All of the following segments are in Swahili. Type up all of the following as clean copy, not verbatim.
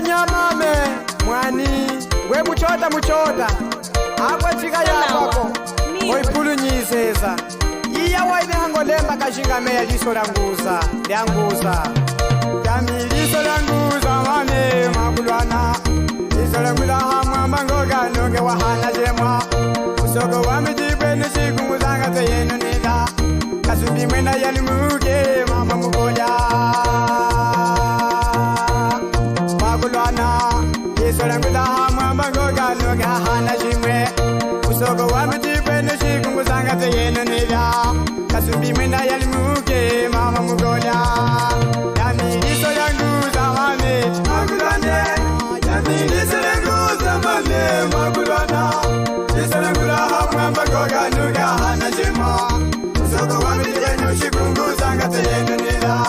Muchota nyamame mwani we muchota akwa chika yako oipulu nyiseza iya waine hangolemba kashinga meya liso languza yami liso languza mame makulwana liso languza hamwa mangoga nonge wahana jemwa usoko wamijibwe nishikunguzanga teyenu nila kasumbi mwena yalimuge mama mugoja makulwana liso languza hamwa mangoga nonge wahana jimwe usoko wamijibwe nishikunguzanga teyenu nila kasumbi mwena yalimuge mama mugoja yami liso languza mame makulwane yami liso languza mame makulwana lisalangula hamwamba goga nuga hana jima usoko wamijibwe nushikunguza ngateyenu nila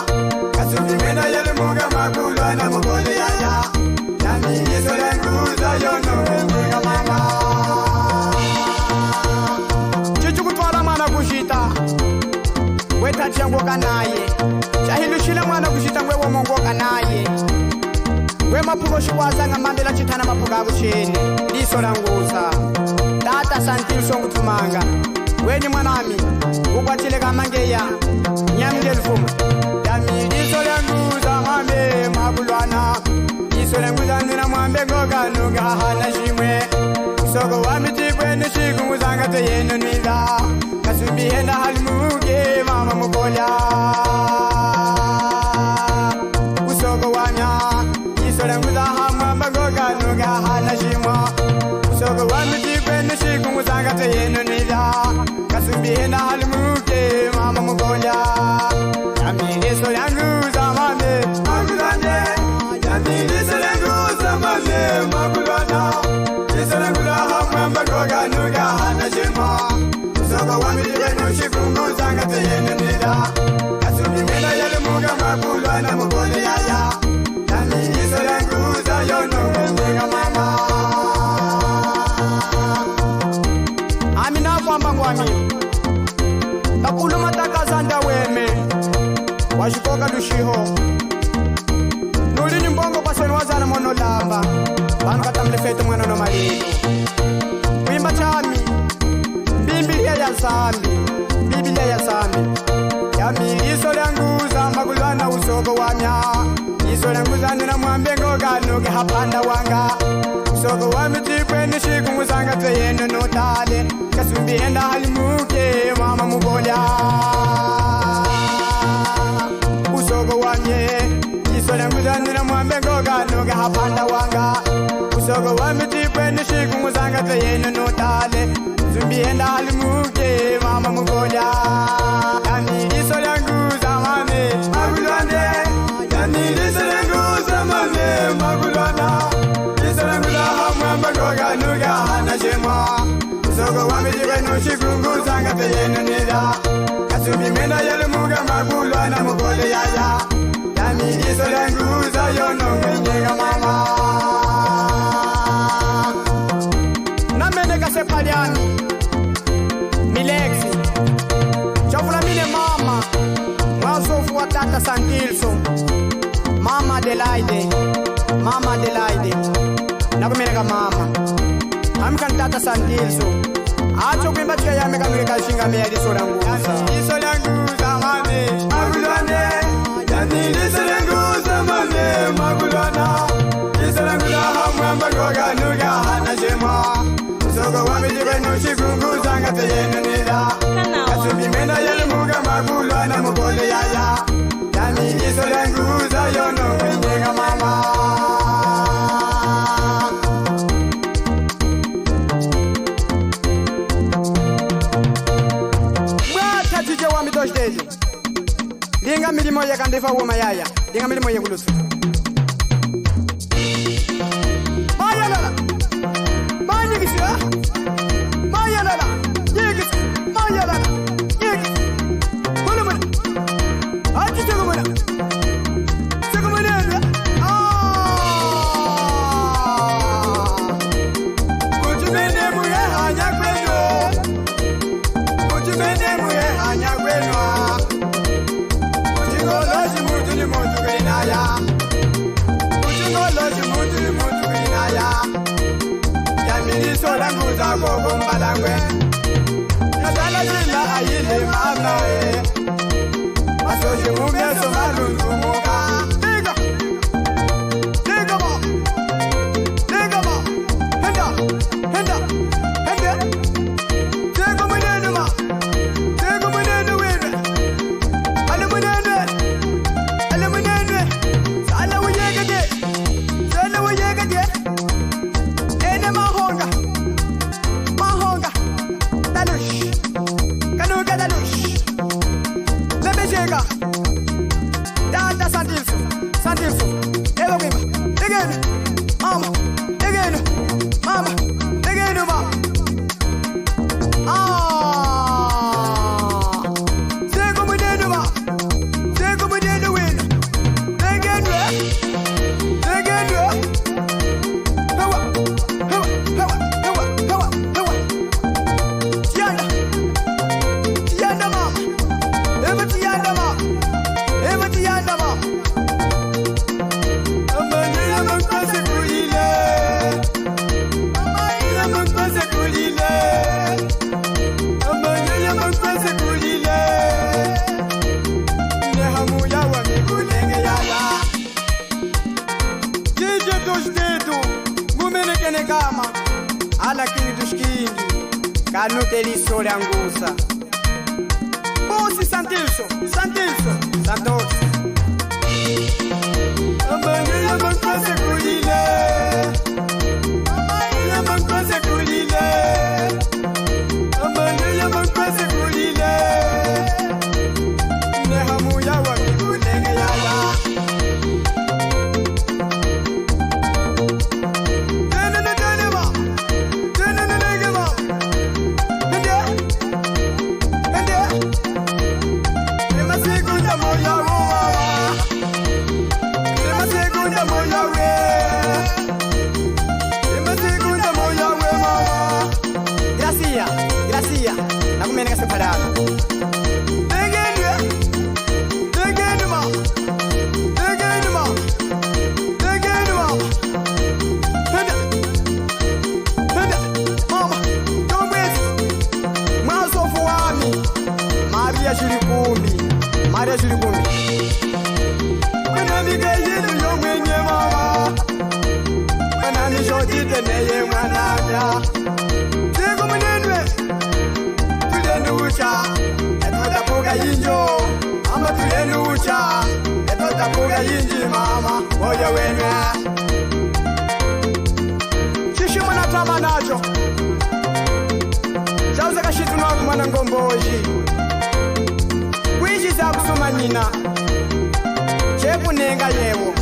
kasumbi mwena yalimuga makulwana mugole yaya yami lisalanguza yono mwenga mama chichukutwala mwana kushita wetachangoka naye chahilushila mwana kushita ngwewo mongoka naye we mapuko shikwazanga mandela chitana mapuka akucheni liso languza tata santilso ngutumanga weni mwanami ukwatile kamangeya nyamngelfuma yami liso languza mwambe makulwana liso languza nuna mwambe ngoga nuga hana shimwe usoko wamitikwe nishikunguzanga teyenu nila kasumbi henda halimuge mama mukolya usoko wanya liso languza hamwamba ngoga nuga hana shimwa usoko wamitikwe nishikunguzanga teyenu nila kasumbi henda halimuge mama mukolya yami liso languza mame makulwane yami liso languza mame makulwana liso languza hamwamba ngoga nuga hana shimwa usoko wamitikwe nishikunguzanga teyenu nila kasumbi henda halimuge makulwana mukolya yaya yami liso languza yono mwenga mama amina kwamba ngwami bakulu matakazanda weme washikoka dushiho nulini mbongo pasoni wazana mono lamba banu katamlefete mwana no malito wimba chami Biblia ya sami yami liso languza makulwana usoko wamya liso languza nina mwambe ngoga nuge hapanda wanga usoko wamitikwe nishikunguzanga teyenu notale kasumbi henda halimuke mama mubolya usoko wamye liso languza nina mwambe ngoga nuge hapanda wanga usoko wamitikwe nishikunguzanga teyenu notale kasumbi henda halimuke mama mubolya yami liso languza mame makulwane yami liso languza mame makulwana liso languza hamwamba ngoga nuga hana jemwa usoko wamijibwe nushikunguzanga teyenu nila kasumbi mwena yalimuga makulwana mugole yaya yami liso languza yono mwenyenga mama nameneka sepaliani milexi chofulamine mama mwasofu wa tata santilso mama Adelaide nakumeneka mama amikani tata santilso acho kwimba chika yame kanuke kashinga meya liso languza mame makulwane yami liso languza mame makulwana liso languza hamwamba ngoga nuga hana jemwa usoko wamijibwe nushikunguzanga teyenu nila kasumbi mwena yalimuga makulwana mugole yaya yami liso languza yono mwenyenga mama mwatachije wamitoshiteje linga milimo yekandefa woma yaya linga milimo yekulusu mayalala manyikisiwa mayalala yekisi mayalala yekisi mulumuna achi segumuna segumunenwe kujumene muye hanya kweno kujigoloshi mutuni mutu kwenaya sangwe Nadala jina ayile mama Masoji mumeso malungu muka Diga Diga ba Diga ba Henda Henda Henda Diga munene ma Diga munene wene Ale munene Ale munene Sala wuyega de Sala wuyega de Ene mahonga Mahonga Dalush Kanuga dalush Lebejega Dada Santilso Santilso Eva Wima Again Mama Again Mama Again ma Sego munene ma Sego munene win Again Again Hawa Hawa Hawa Hawa Hawa Hawa Tiana Tiana mama Eva Tiana mama Eva Tiana mama Amani amakwase kulile Amani amakwase kulile Amani amakwase kulile Nehamu yawa mikulenge yala Jije doshtetu Ngumenekene kama Ala kingi dushkingi Kanute liso lya ngusa Bosi Santilso Santilso Santos Amani amakwase kulile Amani amakwase kulile Amani amakwase kulile Nehamu yawa mikulenge yala Tenene tenema Tenene negema Hende Hende Ema segunda moya wowa Ema segunda moya we Ema segunda moya we mama Gracia Gracia Nakumeneka separado Tegene Tegene ma Tegene ma Tegene ma Hende Hende Mama Tomwezi Mwasofu wami Maria Shurikumbi Maria Shurikumbi Kuna nige yilu yo mwenye mama Kuna nishotite neye mwanaka Siku mwenenwe Tulenu ucha Eto tapuga yinjo Ama tulenu ucha Eto tapuga yinji mama Oya wenwe Shishimu na tama nacho Chauza kashitu na kumana ngomboji Kwishi za kusuma nina Chepu nenga yewo